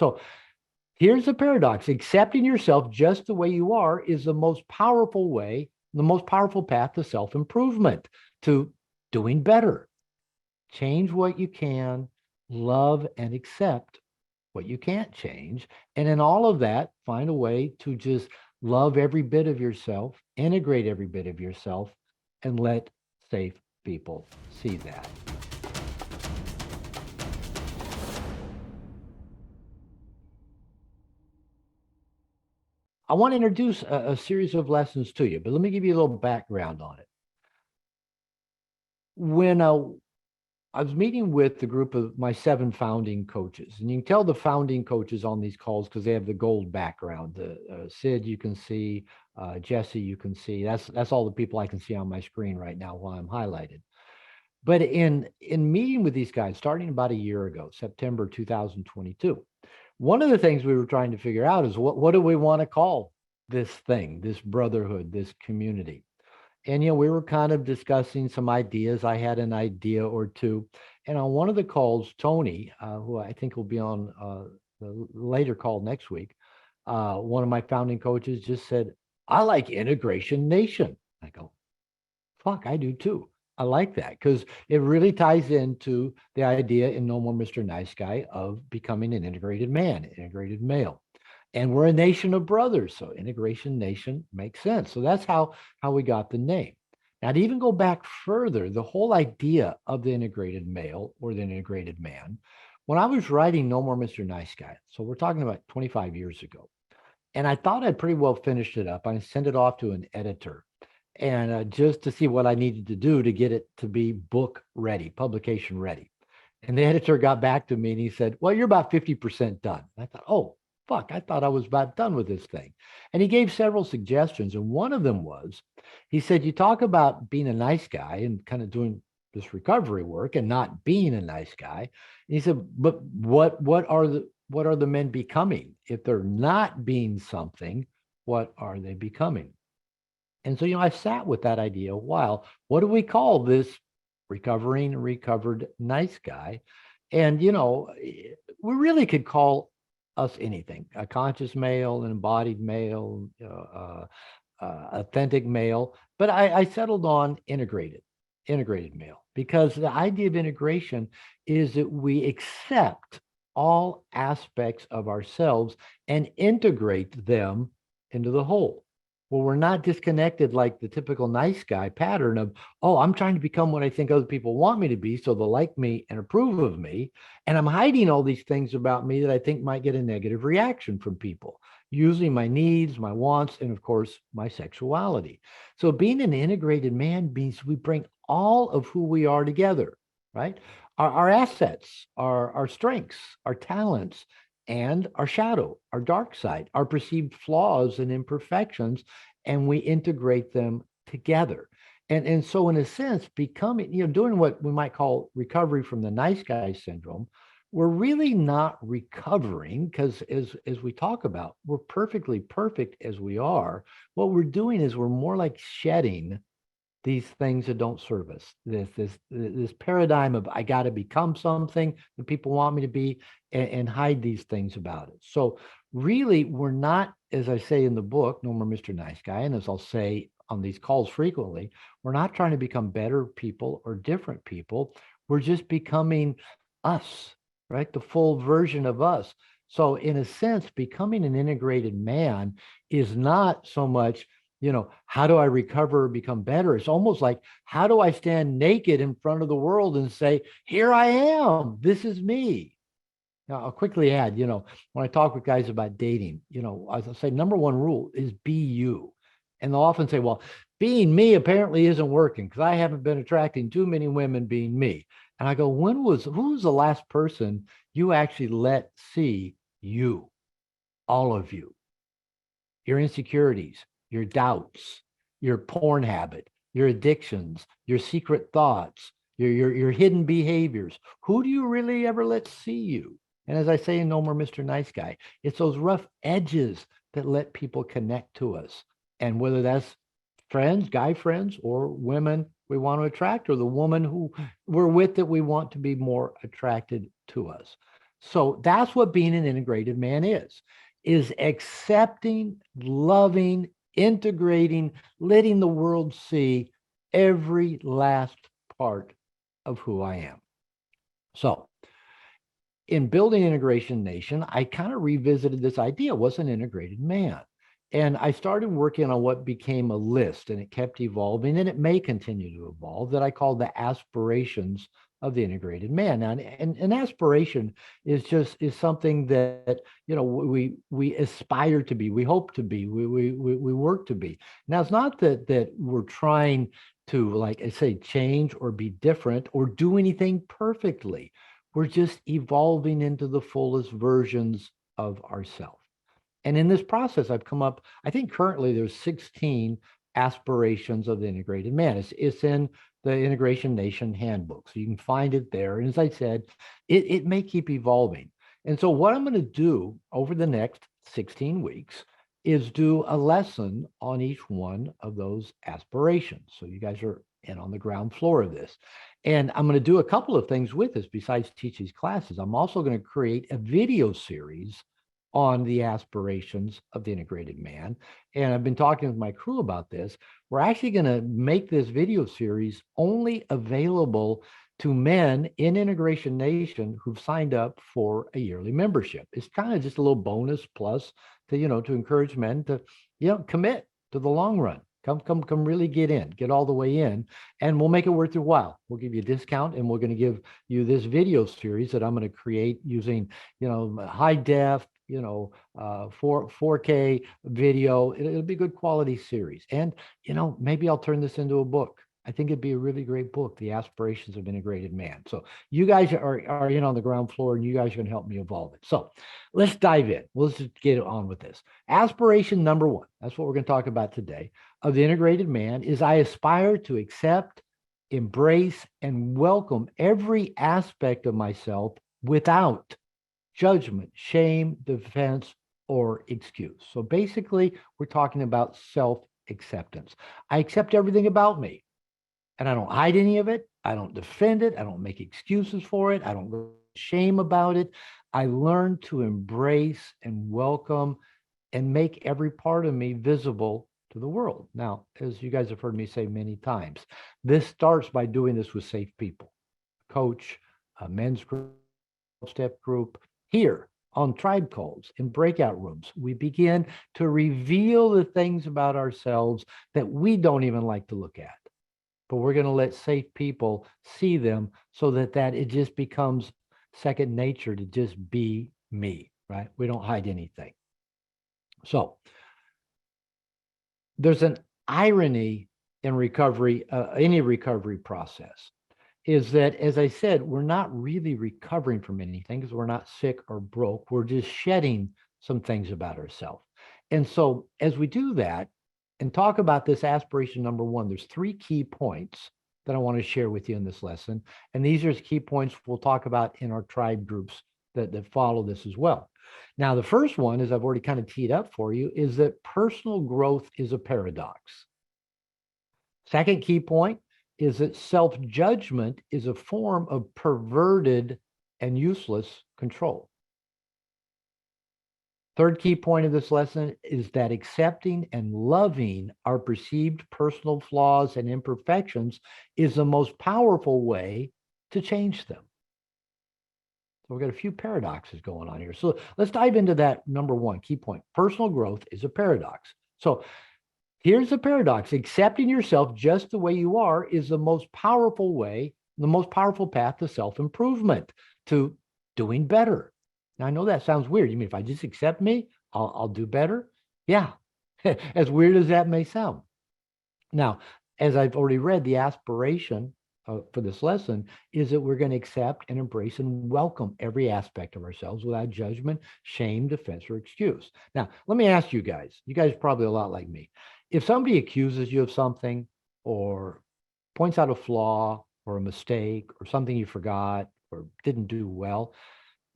So here's the paradox. Accepting yourself just the way you are is the most powerful way, the most powerful path to self-improvement, to doing better. Change what you can, love and accept what you can't change. And in all of that, find a way to just love every bit of yourself, integrate every bit of yourself, and let safe people see that. I want to introduce a series of lessons to you, but let me give you a little background on it. When I was meeting with the group of my 7 founding coaches, and you can tell the founding coaches on these calls because they have the gold background. Sid, you can see, Jesse, you can see. That's all the people I can see on my screen right now while I'm highlighted. But in meeting with these guys, starting about a year ago, September 2022, one of the things we were trying to figure out is what do we want to call this thing, this brotherhood, this community? And we were kind of discussing some ideas. I had an idea or two, and on one of the calls, Tony, who I think will be on the later call next week, one of my founding coaches just said, "I like Integration Nation." I go, "Fuck, I do too." I like that because it really ties into the idea in No More Mr. Nice Guy of becoming an integrated man, integrated male. And we're a nation of brothers, so Integration Nation makes sense. So that's how we got the name. Now, to even go back further, the whole idea of the integrated male or the integrated man, when I was writing No More Mr. Nice Guy, so we're talking about 25 years ago, and I thought I'd pretty well finished it up. I sent it off to an editor, and just to see what I needed to do to get it to be book ready, publication ready. And the editor got back to me and he said, "Well, you're about 50% done." I thought, "Oh, fuck, I thought I was about done with this thing." And he gave several suggestions. And one of them was, he said, "You talk about being a nice guy and kind of doing this recovery work and not being a nice guy." And he said, "But what are the men becoming? If they're not being something, what are they becoming?" And so, I sat with that idea a while. What do we call this recovered nice guy? And, we really could call us anything: a conscious male, an embodied male, authentic male. But I settled on integrated male, because the idea of integration is that we accept all aspects of ourselves and integrate them into the whole. Well, we're not disconnected like the typical nice guy pattern of, "Oh, I'm trying to become what I think other people want me to be so they'll like me and approve of me. And I'm hiding all these things about me that I think might get a negative reaction from people, usually my needs, my wants, and of course, my sexuality." So being an integrated man means we bring all of who we are together, right? Our assets, our strengths, our talents, and our shadow, our dark side, our perceived flaws and imperfections, and we integrate them together. And so in a sense, becoming, doing what we might call recovery from the nice guy syndrome, we're really not recovering, because as we talk about, we're perfectly perfect as we are. What we're doing is we're more like shedding these things that don't serve us. This paradigm of I got to become something that people want me to be, and hide these things about it. So really, we're not, as I say in the book, No More Mr. Nice Guy, and as I'll say on these calls frequently, we're not trying to become better people or different people. We're just becoming us, right? The full version of us. So in a sense, becoming an integrated man is not so much, how do I recover or become better? It's almost like, how do I stand naked in front of the world and say, "Here I am, this is me"? Now, I'll quickly add, when I talk with guys about dating, I'll say number one rule is be you. And they'll often say, "Well, being me apparently isn't working because I haven't been attracting too many women being me." And I go, who was the last person you actually let see you, all of you? Your insecurities, your doubts, your porn habit, your addictions, your secret thoughts, your hidden behaviors. Who do you really ever let see you? And as I say in No More Mr. Nice Guy, it's those rough edges that let people connect to us. And whether that's friends, guy friends, or women we want to attract, or the woman who we're with that we want to be more attracted to us. So that's what being an integrated man is accepting, loving, integrating, letting the world see every last part of who I am. So in building Integration Nation, I kind of revisited this idea, what's an integrated man? And I started working on what became a list, and it kept evolving, and it may continue to evolve, that I call the aspirations of the integrated man. Now, an aspiration is something that we aspire to be, we hope to be, we work to be. Now, it's not that we're trying to, like I say, change or be different or do anything perfectly. We're just evolving into the fullest versions of ourselves. And in this process, I've come up, I think currently there's 16 aspirations of the integrated man. It's in the Integration Nation handbook. So you can find it there. And as I said, it may keep evolving. And so what I'm going to do over the next 16 weeks is do a lesson on each one of those aspirations. So you guys are in on the ground floor of this. And I'm going to do a couple of things with this besides teach these classes. I'm also going to create a video series on the aspirations of the integrated man. And I've been talking with my crew about this. We're actually going to make this video series only available to men in Integration Nation who've signed up for a yearly membership. It's kind of just a little bonus plus to encourage men to, commit to the long run. Come really get all the way in, and we'll make it worth your while. We'll give you a discount, and we're going to give you this video series that I'm going to create using, high def, 4K video. It'll be a good quality series. And, maybe I'll turn this into a book. I think it'd be a really great book, The Aspirations of Integrated Man. So you guys are in on the ground floor, and you guys are going to help me evolve it. So let's dive in. Let's just get on with this. Aspiration number one, that's what we're going to talk about today, of the integrated man is I aspire to accept, embrace, and welcome every aspect of myself without judgment, shame, defense, or excuse. So basically, we're talking about self-acceptance. I accept everything about me, and I don't hide any of it. I don't defend it. I don't make excuses for it. I don't shame about it. I learn to embrace and welcome and make every part of me visible to the world. Now, as you guys have heard me say many times, this starts by doing this with safe people, coach, a men's group, step group. Here on tribe calls, in breakout rooms, we begin to reveal the things about ourselves that we don't even like to look at. But we're going to let safe people see them so that it just becomes second nature to just be me, right? We don't hide anything. So there's an irony in recovery, any recovery process, is that, as I said, we're not really recovering from anything because we're not sick or broke. We're just shedding some things about ourselves. And so as we do that and talk about this aspiration number one, there's 3 key points that I want to share with you in this lesson. And these are key points we'll talk about in our tribe groups that follow this as well. Now, the first one, as I've already kind of teed up for you, is that personal growth is a paradox. Second key point is that self-judgment is a form of perverted and useless control. Third key point of this lesson is that accepting and loving our perceived personal flaws and imperfections is the most powerful way to change them. So we've got a few paradoxes going on here. So let's dive into that number one key point. Personal growth is a paradox. So here's the paradox. Accepting yourself just the way you are is the most powerful way, the most powerful path to self-improvement, to doing better. Now, I know that sounds weird. You mean if I just accept me, I'll do better? Yeah, as weird as that may sound. Now, as I've already read, the aspiration for this lesson is that we're going to accept and embrace and welcome every aspect of ourselves without judgment, shame, defense, or excuse. Now, let me ask you guys are probably a lot like me. If somebody accuses you of something or points out a flaw or a mistake or something you forgot or didn't do well,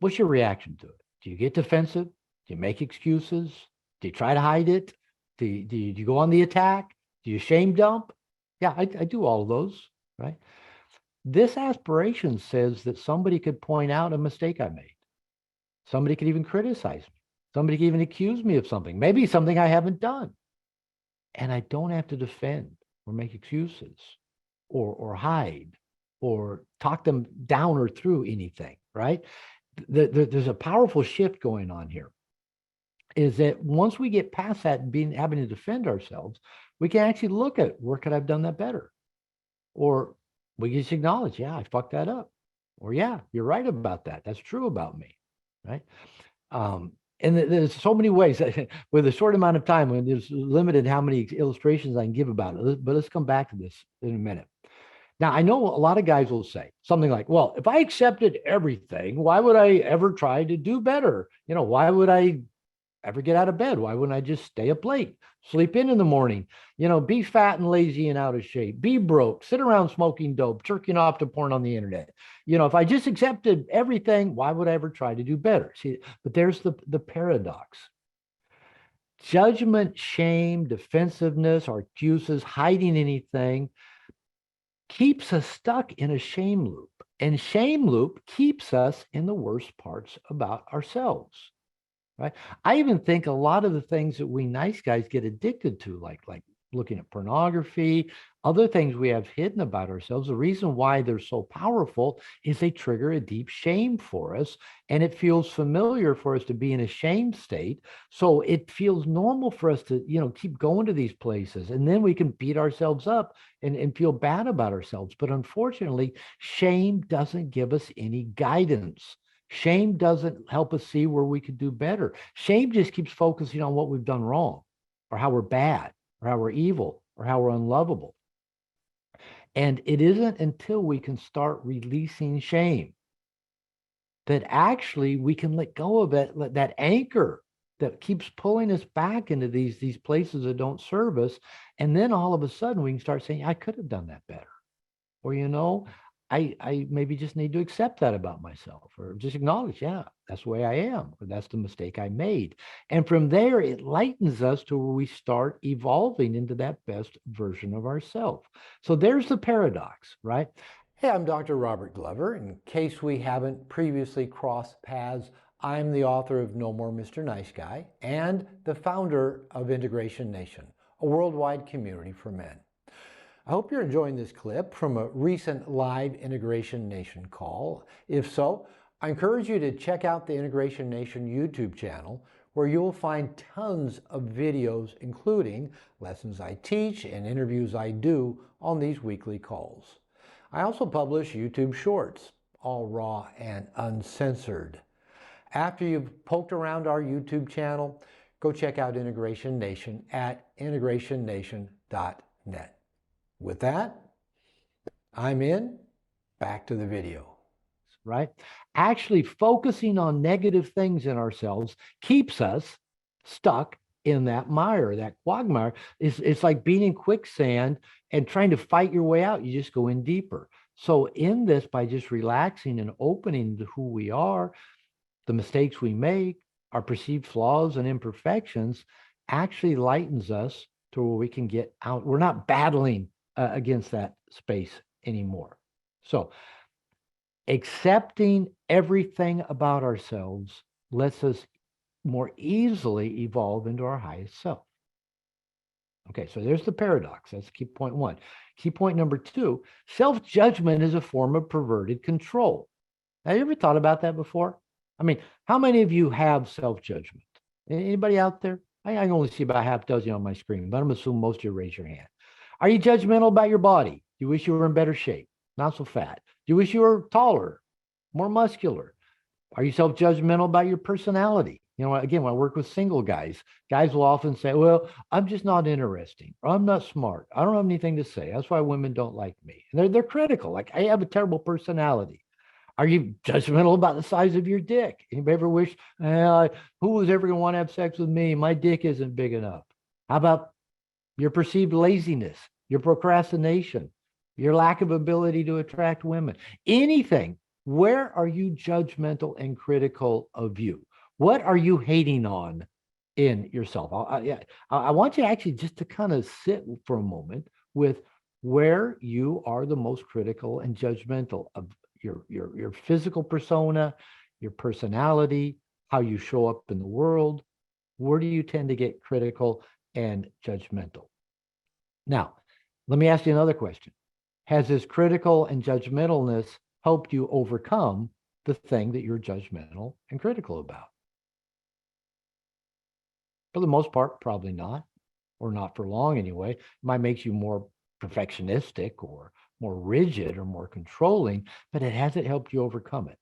what's your reaction to it? Do you get defensive? Do you make excuses? Do you try to hide it? Do you go on the attack? Do you shame dump? Yeah, I do all of those, right? This aspiration says that somebody could point out a mistake I made. Somebody could even criticize me. Somebody could even accuse me of something, maybe something I haven't done. And I don't have to defend or make excuses or hide or talk them down or through anything, right? There's a powerful shift going on here. Is that once we get past that being having to defend ourselves, we can actually look at where could I have done that better? Or we just acknowledge, yeah, I fucked that up. Or yeah, you're right about that. That's true about me. Right. And there's so many ways with a short amount of time when there's limited how many illustrations I can give about it. But let's come back to this in a minute. Now, I know a lot of guys will say something like, well, if I accepted everything, why would I ever try to do better? Why would I ever get out of bed? Why wouldn't I just stay up late, sleep in the morning, be fat and lazy and out of shape, be broke, sit around smoking dope, jerking off to porn on the internet? If I just accepted everything, why would I ever try to do better? See, but there's the paradox. Judgment, shame, defensiveness, or excuses, hiding anything keeps us stuck in a shame loop. And shame loop keeps us in the worst parts about ourselves. Right. I even think a lot of the things that we nice guys get addicted to, like looking at pornography, other things we have hidden about ourselves, the reason why they're so powerful is they trigger a deep shame for us. And it feels familiar for us to be in a shame state. So it feels normal for us to, keep going to these places. And then we can beat ourselves up and feel bad about ourselves. But unfortunately, shame doesn't give us any guidance. Shame doesn't help us see where we could do better. Shame just keeps focusing on what we've done wrong, or how we're bad, or how we're evil, or how we're unlovable. And it isn't until we can start releasing shame that actually we can let go of it, that anchor that keeps pulling us back into these places that don't serve us. And then all of a sudden we can start saying, I could have done that better. Or, I maybe just need to accept that about myself, or just acknowledge, yeah, that's the way I am, or that's the mistake I made. And from there, it lightens us to where we start evolving into that best version of ourselves. So there's the paradox, right? Hey, I'm Dr. Robert Glover. In case we haven't previously crossed paths, I'm the author of No More Mr. Nice Guy and the founder of Integration Nation, a worldwide community for men. I hope you're enjoying this clip from a recent live Integration Nation call. If so, I encourage you to check out the Integration Nation YouTube channel, where you will find tons of videos, including lessons I teach and interviews I do on these weekly calls. I also publish YouTube shorts, all raw and uncensored. After you've poked around our YouTube channel, go check out Integration Nation at integrationnation.net. With that, I'm in. Back to the video. Right? Actually, focusing on negative things in ourselves keeps us stuck in that mire, that quagmire. It's like being in quicksand and trying to fight your way out. You just go in deeper. So in this, by just relaxing and opening to who we are, the mistakes we make, our perceived flaws and imperfections, actually lightens us to where we can get out. We're not battling against that space anymore. So accepting everything about ourselves lets us more easily evolve into our highest self. Okay, so there's the paradox. That's key point one. Key point number two, self-judgment is a form of perverted control. Have you ever thought about that before? I mean, how many of you have self-judgment? Anybody out there? I can only see about half dozen on my screen, but I'm assuming most of you raise your hand. Are you judgmental about your body? Do you wish you were in better shape? Not so fat. Do you wish you were taller, more muscular? Are you self-judgmental about your personality? Again, when I work with single guys, guys will often say, well, I'm just not interesting, or I'm not smart. I don't have anything to say. That's why women don't like me. And they're critical. Like, I have a terrible personality. Are you judgmental about the size of your dick? Anybody ever wish, who was ever going to want to have sex with me? My dick isn't big enough. How about your perceived laziness, your procrastination, your lack of ability to attract women? Anything. Where are you judgmental and critical of you? What are you hating on in yourself? I want you actually just to kind of sit for a moment with where you are the most critical and judgmental of your physical persona, your personality, how you show up in the world? Where do you tend to get critical and judgmental? Now, let me ask you another question. Has this critical and judgmentalness helped you overcome the thing that you're judgmental and critical about? For the most part, probably not, or not for long anyway. It might make you more perfectionistic or more rigid or more controlling, but it hasn't helped you overcome it.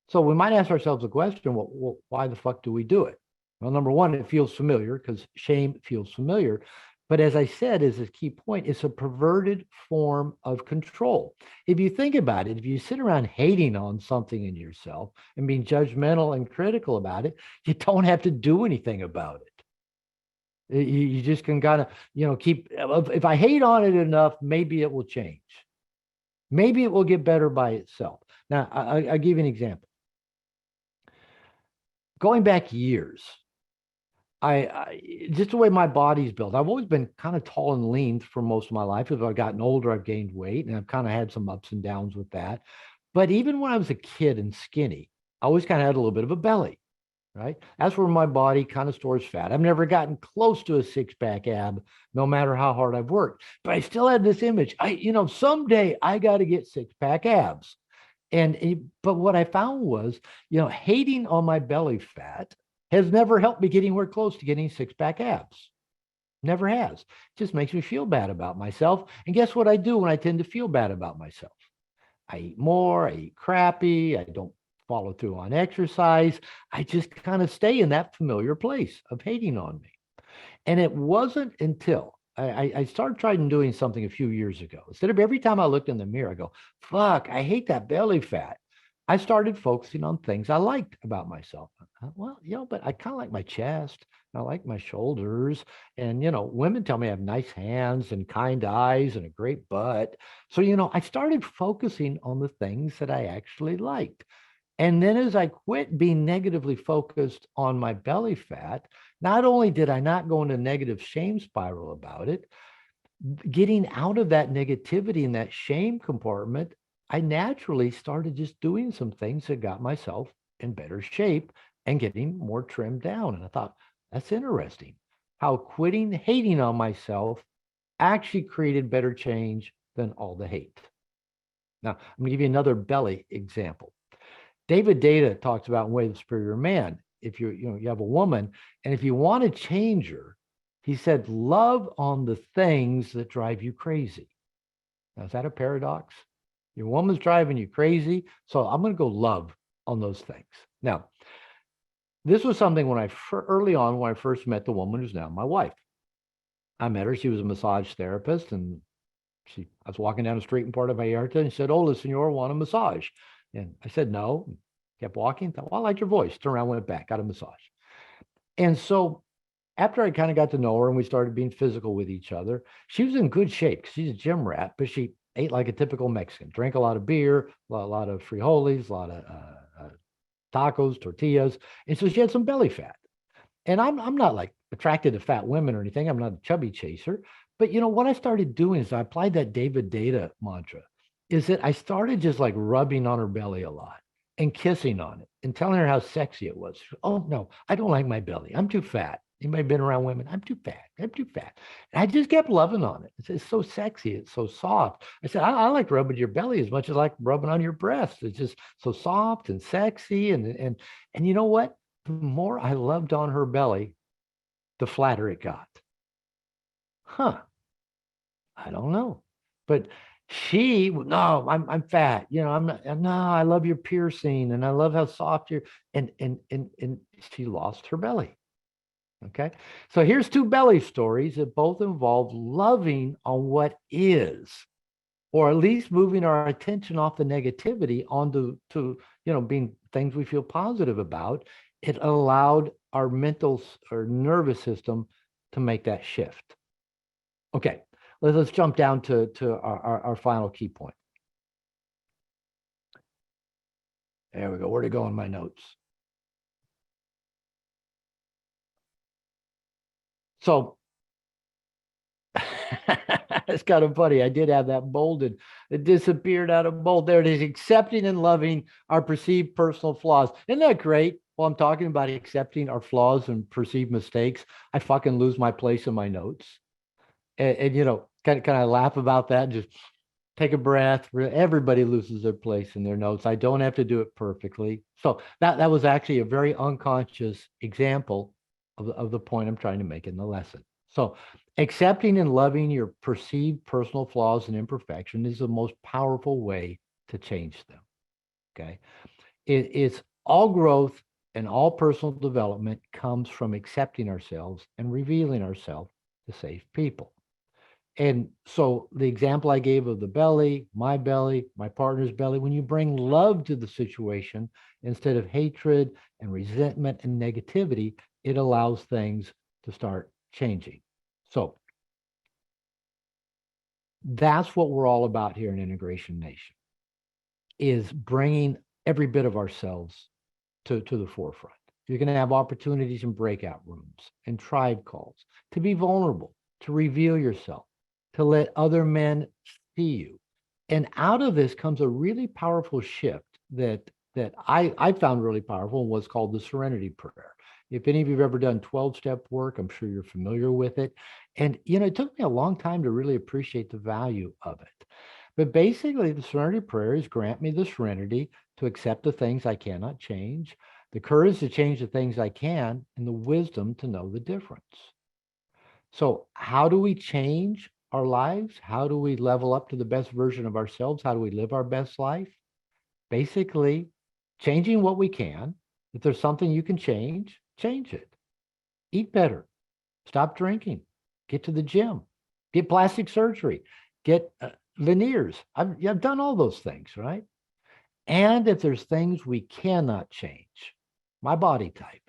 So we might ask ourselves a question, well, why the fuck do we do it? Well, number one, it feels familiar because shame feels familiar. But as I said, is a key point, it's a perverted form of control. If you think about it, if you sit around hating on something in yourself and being judgmental and critical about it, you don't have to do anything about it. You just can kind of, keep, if I hate on it enough, maybe it will change. Maybe it will get better by itself. Now, I'll give you an example. Going back years, I just the way my body's built. I've always been kind of tall and lean for most of my life. As I've gotten older, I've gained weight, and I've kind of had some ups and downs with that. But even when I was a kid and skinny, I always kind of had a little bit of a belly, right? That's where my body kind of stores fat. I've never gotten close to a six-pack ab, no matter how hard I've worked. But I still had this image. Someday I got to get six-pack abs. But what I found was, hating on my belly fat has never helped me get anywhere close to getting six-pack abs. Never has. It just makes me feel bad about myself. And guess what I do when I tend to feel bad about myself? I eat more, I eat crappy, I don't follow through on exercise. I just kind of stay in that familiar place of hating on me. And it wasn't until I started trying doing something a few years ago. Instead of every time I looked in the mirror, I go, fuck, I hate that belly fat. I started focusing on things I liked about myself. Well, but I kind of like my chest. I like my shoulders. And, women tell me I have nice hands and kind eyes and a great butt. So, I started focusing on the things that I actually liked. And then as I quit being negatively focused on my belly fat, not only did I not go into a negative shame spiral about it, getting out of that negativity and that shame compartment, I naturally started just doing some things that got myself in better shape and getting more trimmed down. And I thought, that's interesting how quitting hating on myself actually created better change than all the hate. Now, I'm going to give you another belly example. David Data talks about in Way of the Superior Man. If you have a woman, and if you want to change her, he said, love on the things that drive you crazy. Now, is that a paradox? Your woman's driving you crazy, so I'm going to go love on those things. Now, this was something early on when I first met the woman who's now my wife. I met her. She was a massage therapist, and I was walking down the street in Puerto Vallarta, and she said, "Hola, senor, want a massage?" And I said, "No." Kept walking. Thought, well, I like your voice. Turned around, went back, got a massage. And so after I kind of got to know her and we started being physical with each other, she was in good shape. She's a gym rat, but she ate like a typical Mexican, drank a lot of beer, a lot of frijoles, a lot of tacos, tortillas. And so she had some belly fat. And I'm not like attracted to fat women or anything. I'm not a chubby chaser. But what I started doing is I applied that David Data mantra, is that I started just like rubbing on her belly a lot and kissing on it and telling her how sexy it was. Oh, no, I don't like my belly. I'm too fat. Anybody been around women? I'm too fat. I'm too fat. And I just kept loving on it. It's so sexy. It's so soft. I said, I like rubbing your belly as much as I like rubbing on your breast. It's just so soft and sexy. And you know what? The more I loved on her belly, the flatter it got. Huh. I don't know. But no, I'm fat. I'm not, no, I love your piercing and I love how soft you're, and she lost her belly. Okay. So here's two belly stories that both involve loving on what is, or at least moving our attention off the negativity onto being things we feel positive about. It allowed our mental or nervous system to make that shift. Okay. Let's jump down to our final key point. There we go. Where'd it go in my notes? So it's kind of funny. I did have that bolded. It disappeared out of bold. There it is. Accepting and loving our perceived personal flaws. Isn't that great? while I'm talking about accepting our flaws and perceived mistakes, I fucking lose my place in my notes. And you know, kind of laugh about that. Just take a breath. Everybody loses their place in their notes. I don't have to do it perfectly. So that was actually a very unconscious example of the point I'm trying to make in the lesson. So accepting and loving your perceived personal flaws and imperfection is the most powerful way to change them. Okay. It's all growth and all personal development comes from accepting ourselves and revealing ourselves to safe people. And so the example I gave of the belly, my partner's belly, when you bring love to the situation instead of hatred and resentment and negativity, it allows things to start changing. So that's what we're all about here in Integration Nation, is bringing every bit of ourselves to the forefront. You're going to have opportunities in breakout rooms and tribe calls to be vulnerable, to reveal yourself, to let other men see you. And out of this comes a really powerful shift that I found really powerful and what's called the serenity prayer. If any of you have ever done 12-step work, I'm sure you're familiar with it. And, you know, it took me a long time to really appreciate the value of it. But basically, the serenity prayer is grant me the serenity to accept the things I cannot change, the courage to change the things I can, and the wisdom to know the difference. So, how do we change our lives? How do we level up to the best version of ourselves? How do we live our best life? Basically, changing what we can. If there's something you can change it. Eat better, stop drinking, get to the gym, get plastic surgery, get veneers. I've done all those things, right? And if there's things we cannot change, my body type,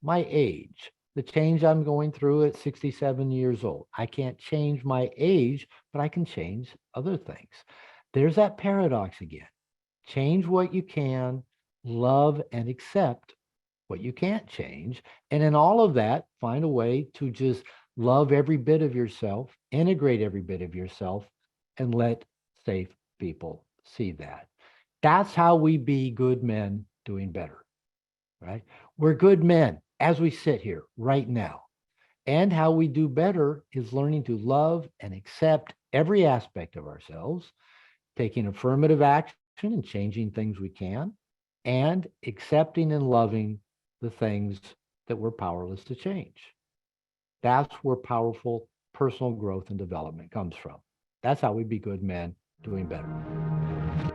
my age, the change I'm going through at 67 years old, I can't change my age, but I can change other things. There's that paradox again. Change what you can, love and accept what you can't change. And in all of that, find a way to just love every bit of yourself, integrate every bit of yourself, and let safe people see that. That's how we be good men doing better, right? We're good men as we sit here right now. And how we do better is learning to love and accept every aspect of ourselves, taking affirmative action and changing things we can, and accepting and loving the things that we're powerless to change. That's where powerful personal growth and development comes from. That's how we be good men doing better.